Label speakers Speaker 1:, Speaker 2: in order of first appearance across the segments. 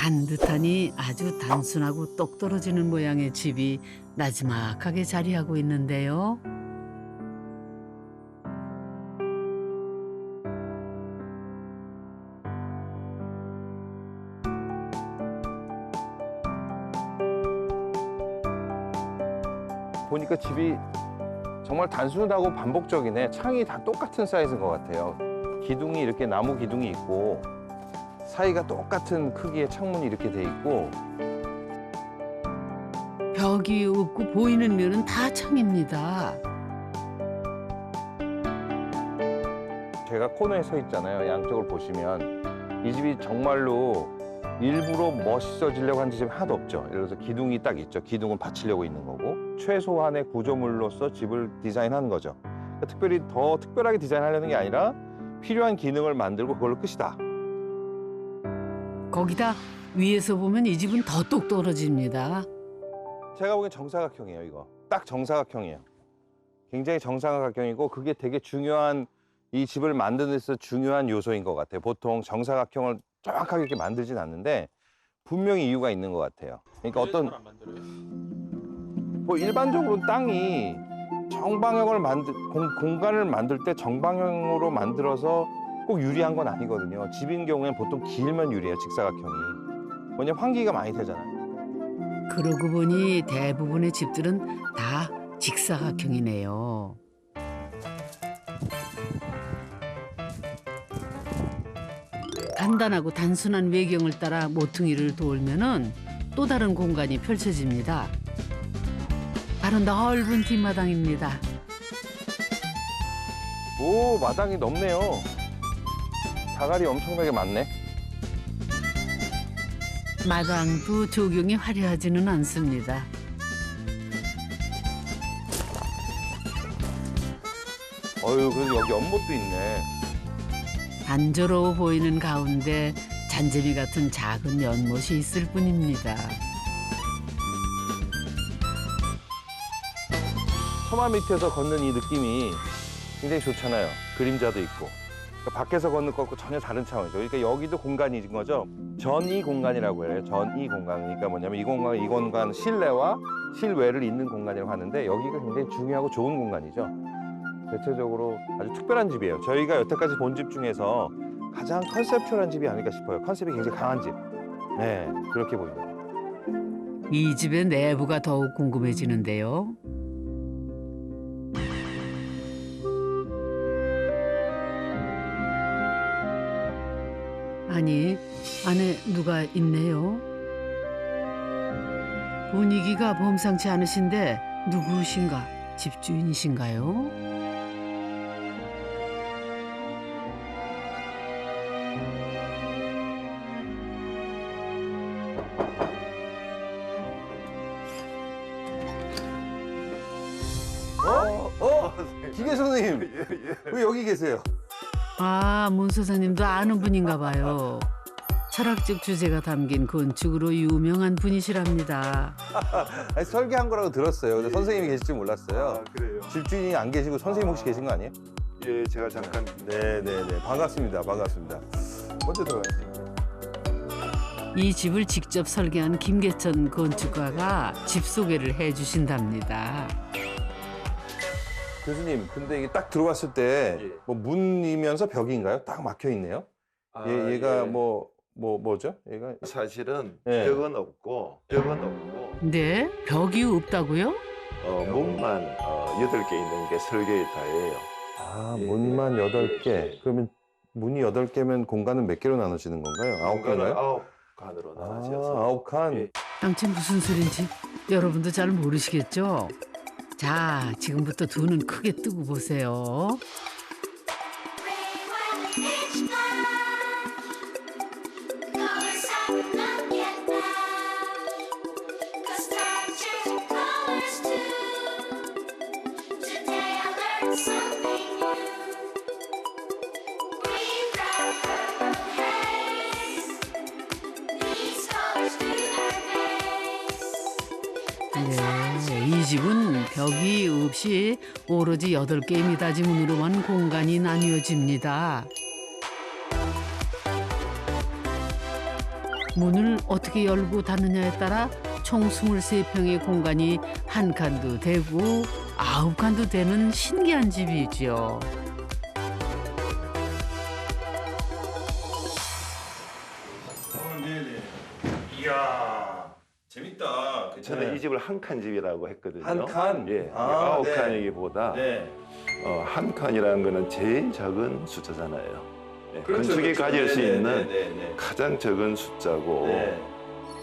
Speaker 1: 반듯하니 아주 단순하고 똑 떨어지는 모양의 집이 나지막하게 자리하고 있는데요.
Speaker 2: 보니까 집이 정말 단순하고 반복적이네. 창이 다 똑같은 사이즈인 것 같아요. 기둥이 이렇게 나무 기둥이 있고 사이가 똑같은 크기의 창문이 이렇게 돼 있고
Speaker 1: 벽이 없고 보이는 면은 다 창입니다.
Speaker 2: 제가 코너에 서 있잖아요. 양쪽을 보시면 이 집이 정말로 일부러 멋있어지려고 한 집이 하나도 없죠. 예를 들어서 기둥이 딱 있죠. 기둥은 받치려고 있는 거고 최소한의 구조물로서 집을 디자인하는 거죠. 그러니까 특별히 더 특별하게 디자인하려는 게 아니라 필요한 기능을 만들고 그걸로 끝이다.
Speaker 1: 거기다 위에서 보면 이 집은 더 똑 떨어집니다.
Speaker 2: 제가 보기엔 정사각형이에요, 이거. 딱 정사각형이에요. 굉장히 정사각형이고 그게 되게 중요한 이 집을 만드는 데서 중요한 요소인 것 같아요. 보통 정사각형을 정확하게 이렇게 만들진 않는데 분명히 이유가 있는 것 같아요. 그러니까 어떤 뭐 일반적으로 땅이 정방형을 공간을 만들 때 정방형으로 만들어서 꼭 유리한 건 아니거든요. 집인 경우에는 보통 길면 유리해요, 직사각형이. 왜냐면 환기가 많이 되잖아요.
Speaker 1: 그러고 보니 대부분의 집들은 다 직사각형이네요. 간단하고 단순한 외경을 따라 모퉁이를 돌면은 또 다른 공간이 펼쳐집니다. 바로 넓은 뒷마당입니다.
Speaker 2: 오, 마당이 넓네요. 자갈이 엄청나게 많네.
Speaker 1: 마당도 조경이 화려하지는 않습니다.
Speaker 2: 어휴, 그래도 여기 연못도 있네.
Speaker 1: 단조로워 보이는 가운데 잔재미 같은 작은 연못이 있을 뿐입니다.
Speaker 2: 서마 밑에서 걷는 이 느낌이 굉장히 좋잖아요. 그림자도 있고. 그러니까 밖에서 걷는 것과 전혀 다른 차원이죠. 그러니까 여기도 공간인 거죠. 전이 공간이라고 해요. 전이 공간. 그러니까 뭐냐면 이 공간 실내와 실외를 잇는 공간이라고 하는데 여기가 굉장히 중요하고 좋은 공간이죠. 대체적으로 아주 특별한 집이에요. 저희가 여태까지 본 집 중에서 가장 컨셉추얼한 집이 아닐까 싶어요. 컨셉이 굉장히 강한 집. 네, 그렇게 보입니다.
Speaker 1: 이 집의 내부가 더욱 궁금해지는데요. 아니, 안에 누가 있네요. 분위기가 범상치 않으신데 누구신가? 집주인이신가요?
Speaker 2: 기계 선생님, 왜 여기 계세요?
Speaker 1: 아, 문 소장님도 아는 분인가 봐요. 철학적 주제가 담긴 건축으로 유명한 분이시랍니다.
Speaker 2: 아니, 설계한 거라고 들었어요. 근데 선생님이 계실 줄 몰랐어요.
Speaker 3: 아, 그래요?
Speaker 2: 집주인이 안 계시고 선생님 혹시 계신 거 아니에요?
Speaker 3: 예, 제가 잠깐
Speaker 2: 네네네. 반갑습니다. 반갑습니다. 먼저 들어가세요.
Speaker 1: 이 집을 직접 설계한 김계천 건축가가 집 소개를 해주신답니다.
Speaker 2: 교수님, 근데 이게 딱 들어왔을 때
Speaker 3: 예.
Speaker 2: 뭐 문이면서 벽인가요? 딱 막혀 있네요.
Speaker 3: 아,
Speaker 2: 얘가
Speaker 3: 예.
Speaker 2: 뭐죠? 얘가
Speaker 3: 사실은
Speaker 2: 예.
Speaker 3: 벽은 없고
Speaker 1: 네? 벽이 없다고요?
Speaker 3: 문만 8개 있는 게 설계의 다예요.
Speaker 2: 예, 문만 8개.
Speaker 3: 예.
Speaker 2: 그러면 문이 8개면 공간은 몇 개로 나눠지는 건가요? 9개인가요?
Speaker 3: 9칸으로
Speaker 2: 아,
Speaker 3: 나눠져서
Speaker 2: 9칸.
Speaker 3: 예.
Speaker 1: 당최 무슨 소린지 여러분도 잘 모르시겠죠? 자, 지금부터 두 눈 크게 뜨고 보세요. 네, 이 집은 벽이 없이 오로지 8개의 미닫이문으로만 공간이 나뉘어집니다. 문을 어떻게 열고 닫느냐에 따라 총 23평의 공간이 한 칸도 되고 9칸도 되는 신기한 집이죠.
Speaker 2: 네네. 이야, 재밌다.
Speaker 3: 저는 이 집을 한 칸 집이라고 했거든요.
Speaker 2: 한 칸?
Speaker 3: 예,
Speaker 2: 아,
Speaker 3: 아홉
Speaker 2: 네.
Speaker 3: 칸이기보다
Speaker 2: 네.
Speaker 3: 한 칸이라는 거는 제일 적은 숫자잖아요. 예,
Speaker 2: 그렇죠,
Speaker 3: 건축이
Speaker 2: 그렇죠.
Speaker 3: 가질 수
Speaker 2: 네,
Speaker 3: 있는
Speaker 2: 네, 네, 네.
Speaker 3: 가장 적은 숫자고
Speaker 2: 네.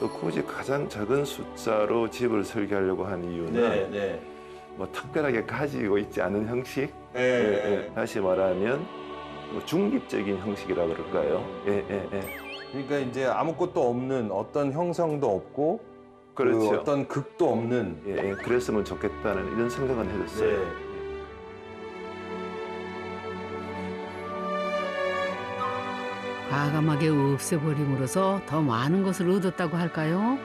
Speaker 3: 또 굳이 가장 적은 숫자로 집을 설계하려고 한 이유는
Speaker 2: 네, 네.
Speaker 3: 뭐 특별하게 가지고 있지 않은 형식,
Speaker 2: 네.
Speaker 3: 예, 다시 말하면 뭐 중립적인 형식이라 그럴까요? 예, 예, 예.
Speaker 2: 그러니까 이제 아무것도 없는 어떤 형성도 없고
Speaker 3: 그렇죠.
Speaker 2: 그 어떤 극도 없는
Speaker 3: 예, 예, 그랬으면 좋겠다는 이런 생각은 해줬어요.
Speaker 2: 네.
Speaker 1: 과감하게 없애버림으로써 더 많은 것을 얻었다고 할까요?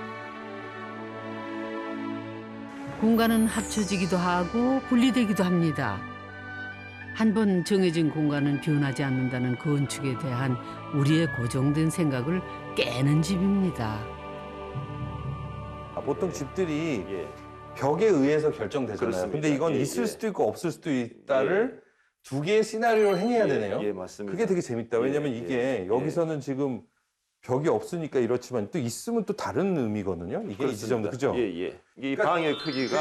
Speaker 1: 공간은 합쳐지기도 하고 분리되기도 합니다. 한 번 정해진 공간은 변하지 않는다는 건축에 대한 우리의 고정된 생각을 깨는 집입니다.
Speaker 2: 보통 집들이
Speaker 3: 예.
Speaker 2: 벽에 의해서 결정되잖아요.
Speaker 3: 그렇습니다.
Speaker 2: 근데 이건
Speaker 3: 예,
Speaker 2: 있을
Speaker 3: 예.
Speaker 2: 수도 있고 없을 수도 있다를 두 개의 시나리오를 행해야 되네요.
Speaker 3: 예, 맞습니다.
Speaker 2: 그게 되게 재밌다. 왜냐면
Speaker 3: 예,
Speaker 2: 이게
Speaker 3: 예,
Speaker 2: 여기서는 지금 벽이 없으니까 이렇지만 또 있으면 또 다른 의미거든요. 이게 이 지점도 그죠?
Speaker 3: 예, 예. 이
Speaker 2: 그러니까-
Speaker 3: 방의 크기가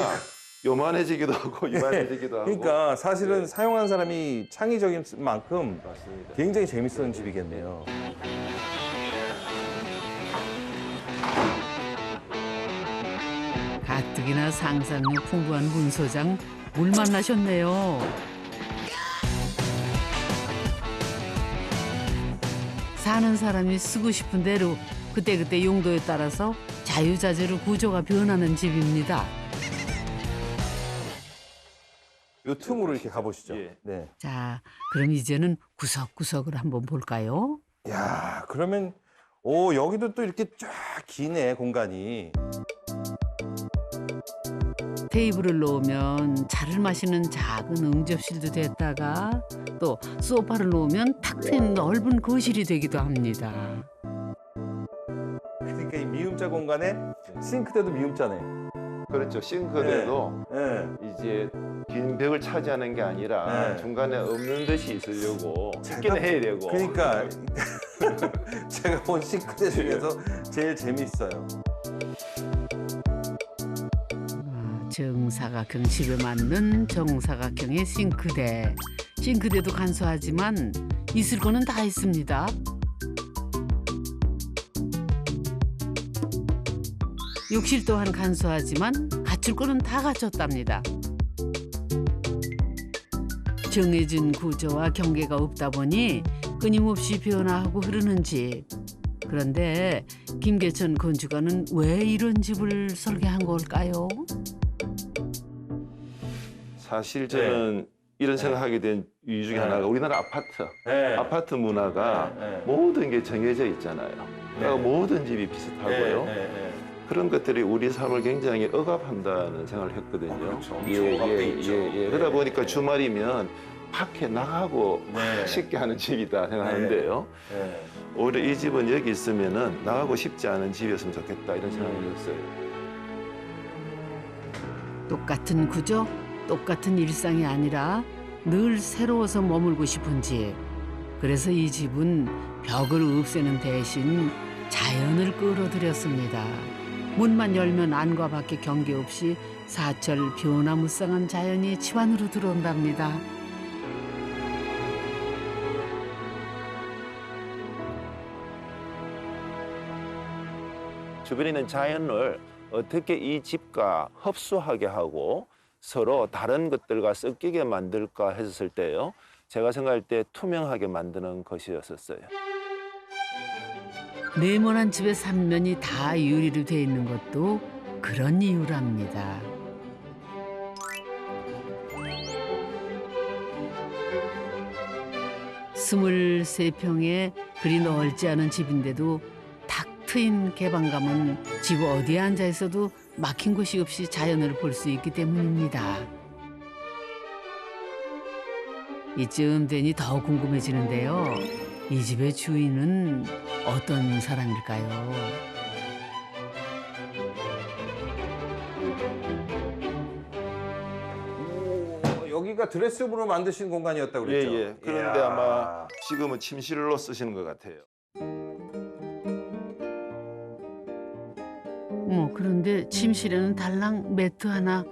Speaker 3: 요만해지기도 하고 이만해지기도 하고.
Speaker 2: 그러니까 사실은
Speaker 3: 예.
Speaker 2: 사용한 사람이 창의적인 만큼
Speaker 3: 맞습니다.
Speaker 2: 굉장히 재밌었던 집이겠네요.
Speaker 1: 가뜩이나 상상력 풍부한 문 소장 물 만나셨네요. 사는 사람이 쓰고 싶은 대로 그때그때 용도에 따라서 자유자재로 구조가 변하는 집입니다.
Speaker 2: 요 틈으로 이렇게 가보시죠.
Speaker 3: 예.
Speaker 2: 네.
Speaker 1: 자, 그럼 이제는 구석구석을 한번 볼까요?
Speaker 2: 야, 그러면 오 여기도 또 이렇게 쫙 기네 공간이.
Speaker 1: 테이블을 놓으면 차를 마시는 작은 응접실도 됐다가 또 소파를 놓으면 탁 트인 넓은 거실이 되기도 합니다.
Speaker 2: 그러니까 이 미음자 공간에 싱크대도 미음자네.
Speaker 3: 그렇죠. 싱크대도
Speaker 2: 네.
Speaker 3: 이제 긴 벽을 차지하는 게 아니라
Speaker 2: 네.
Speaker 3: 중간에 없는 듯이 있으려고
Speaker 2: 제가-
Speaker 3: 있기는 해야 되고.
Speaker 2: 그러니까 제가 본 싱크대 중에서 제일 재밌어요.
Speaker 1: 정사각형 집에 맞는 정사각형의 싱크대. 싱크대도 간소하지만 있을 거는 다 있습니다. 욕실 또한 간소하지만 갖출 거는 다 갖췄답니다. 정해진 구조와 경계가 없다 보니 끊임없이 변화하고 흐르는 집. 그런데 김계천 건축가는 왜 이런 집을 설계한 걸까요?
Speaker 3: 사실 저는 이런 생각하게 된 이유 중에
Speaker 2: 네.
Speaker 3: 하나가 우리나라 아파트.
Speaker 2: 네.
Speaker 3: 아파트 문화가
Speaker 2: 네.
Speaker 3: 모든 게 정해져 있잖아요. 그러니까
Speaker 2: 네.
Speaker 3: 모든 집이 비슷하고요.
Speaker 2: 네.
Speaker 3: 그런 것들이 우리 삶을 굉장히 억압한다는 생각을 했거든요.
Speaker 2: 그렇죠. 엄청 억압돼 있죠. 네.
Speaker 3: 그러다 보니까 주말이면 밖에 나가고
Speaker 2: 네.
Speaker 3: 쉽게 하는 집이다 생각하는데요.
Speaker 2: 네.
Speaker 3: 오히려 이 집은 여기 있으면은 나가고 싶지 않은 집이었으면 좋겠다 이런 생각이 들었어요.
Speaker 1: 똑같은 구조, 똑같은 일상이 아니라 늘 새로워서 머물고 싶은 집. 그래서 이 집은 벽을 없애는 대신 자연을 끌어들였습니다. 문만 열면 안과 밖에 경계 없이 사철 변화무쌍한 자연이 집안으로 들어온답니다.
Speaker 3: 주변에 있는 자연을 어떻게 이 집과 흡수하게 하고 서로 다른 것들과 섞이게 만들까 했을 때요. 제가 생각할 때 투명하게 만드는 것이었었어요.
Speaker 1: 네모난 집의 삼면이 다 유리로 돼 있는 것도 그런 이유랍니다. 스물세 평에 그리 넓지 않은 집인데도 탁 트인 개방감은 집 어디에 앉아 있어도 막힌 곳이 없이 자연을 볼 수 있기 때문입니다. 이쯤 되니 더 궁금해지는데요. 이 집의 주인은 어떤 사람일까요?
Speaker 2: 여기가 드레스룸으로 만드신 공간이었다고 그랬죠?
Speaker 3: 예. 그런데
Speaker 2: 이야.
Speaker 3: 아마 지금은 침실로 쓰시는 것 같아요.
Speaker 1: 그런데 침실에는 달랑 매트 하나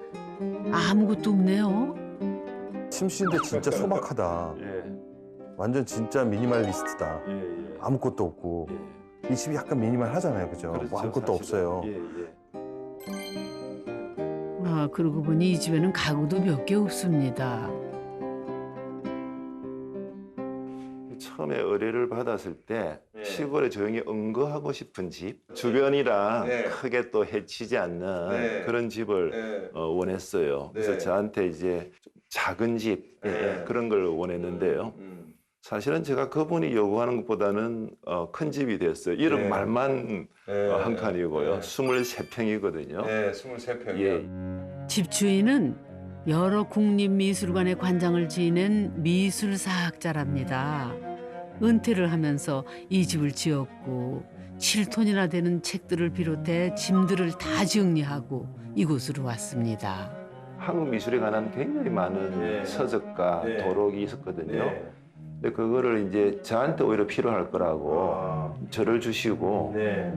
Speaker 1: 아무것도 없네요.
Speaker 2: 침실인데 진짜 소박하다.
Speaker 3: 예.
Speaker 2: 완전 진짜 미니멀리스트다.
Speaker 3: 예.
Speaker 2: 아무것도 없고. 이 집이 약간 미니멀하잖아요, 그죠?
Speaker 3: 그렇죠,
Speaker 2: 뭐 아무것도
Speaker 3: 사실은.
Speaker 2: 없어요.
Speaker 3: 예.
Speaker 1: 아, 그러고 보니 이 집에는 가구도 몇 개 없습니다.
Speaker 3: 처음에 의뢰를 받았을 때
Speaker 2: 네.
Speaker 3: 시골에 조용히 응거하고 싶은 집, 주변이랑
Speaker 2: 네.
Speaker 3: 크게 또 해치지 않는
Speaker 2: 네.
Speaker 3: 그런 집을 원했어요. 그래서
Speaker 2: 네.
Speaker 3: 저한테 이제 좀 작은 집
Speaker 2: 네.
Speaker 3: 그런 걸 원했는데요. 사실은 제가 그분이 요구하는 것보다는 큰 집이 됐어요. 이런
Speaker 2: 네.
Speaker 3: 말만 한 칸이고요.
Speaker 2: 네.
Speaker 3: 23평이거든요.
Speaker 2: 네, 23평이요.
Speaker 3: 예.
Speaker 1: 집주인은 여러 국립미술관의 관장을 지낸 미술사학자랍니다. 은퇴를 하면서 이 집을 지었고 7톤이나 되는 책들을 비롯해 짐들을 다 정리하고 이곳으로 왔습니다.
Speaker 3: 한국 미술에 관한 굉장히 많은
Speaker 2: 네.
Speaker 3: 서적과
Speaker 2: 네.
Speaker 3: 도록이 있었거든요.
Speaker 2: 네.
Speaker 3: 근데 그거를 이제 저한테 오히려 필요할 거라고
Speaker 2: 아,
Speaker 3: 저를 주시고
Speaker 2: 네.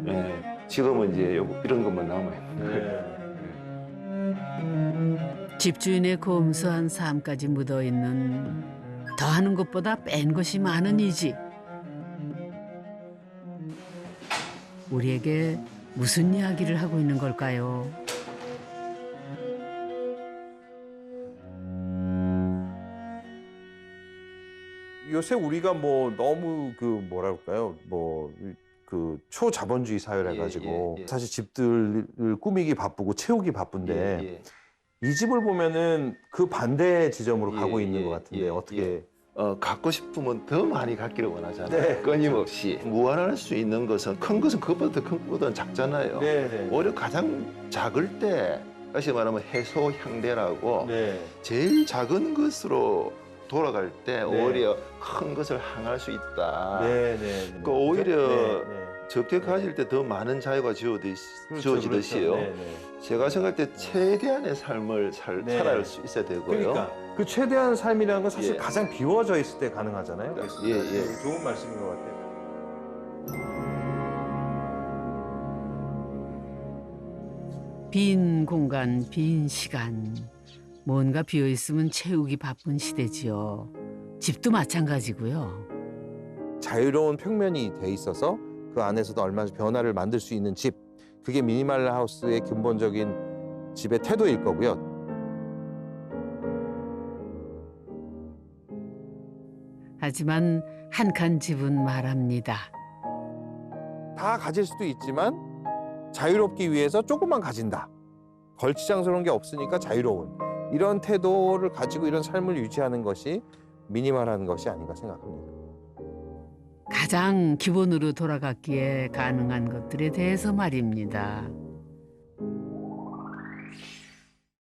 Speaker 3: 지금은 이제 이런 것만 남아요.
Speaker 2: 네.
Speaker 1: 집주인의 검소한 삶까지 묻어있는 더하는 것보다 뺀 것이 많은 이 집. 우리에게 무슨 이야기를 하고 있는 걸까요?
Speaker 2: 요새 우리가 뭐 너무 그 뭐라 그럴까요? 뭐 그 초자본주의 사회라 가지고
Speaker 3: 예.
Speaker 2: 사실 집들을 꾸미기 바쁘고 채우기 바쁜데
Speaker 3: 예.
Speaker 2: 이 집을 보면은 그 반대 지점으로
Speaker 3: 예,
Speaker 2: 가고 있는
Speaker 3: 예,
Speaker 2: 것 같은데
Speaker 3: 예,
Speaker 2: 어떻게?
Speaker 3: 갖고 싶으면 더 많이 갖기를 원하잖아요.
Speaker 2: 네.
Speaker 3: 끊임없이 무한할 수 있는 것은 큰 것은 그것보다 더 큰 것보다는 작잖아요.
Speaker 2: 네.
Speaker 3: 오히려 가장 작을 때 다시 말하면 해소향대라고
Speaker 2: 네.
Speaker 3: 제일 작은 것으로 돌아갈 때
Speaker 2: 네.
Speaker 3: 오히려 큰 것을 향할 수 있다.
Speaker 2: 네.
Speaker 3: 그 오히려
Speaker 2: 네.
Speaker 3: 적게 가질 때 더 많은 자유가 주어지듯이요.
Speaker 2: 네.
Speaker 3: 제가 생각할 때 최대한의 삶을
Speaker 2: 네.
Speaker 3: 살아갈 수 있어야 되고요.
Speaker 2: 그러니까 그 최대한 삶이라는 건 사실
Speaker 3: 예.
Speaker 2: 가장 비워져 있을 때 가능하잖아요.
Speaker 3: 예.
Speaker 2: 좋은 말씀인 것 같아요.
Speaker 1: 빈 공간, 빈 시간. 뭔가 비어 있으면 채우기 바쁜 시대지요. 집도 마찬가지고요.
Speaker 2: 자유로운 평면이 돼 있어서 그 안에서도 얼마나 변화를 만들 수 있는 집. 그게 미니멀 하우스의 근본적인 집의 태도일 거고요.
Speaker 1: 하지만 한 칸 집은 말합니다.
Speaker 2: 다 가질 수도 있지만 자유롭기 위해서 조금만 가진다. 걸치장스러운 게 없으니까 자유로운 이런 태도를 가지고 이런 삶을 유지하는 것이 미니멀한 것이 아닌가 생각합니다.
Speaker 1: 가장 기본으로 돌아갔기에 가능한 것들에 대해서 말입니다.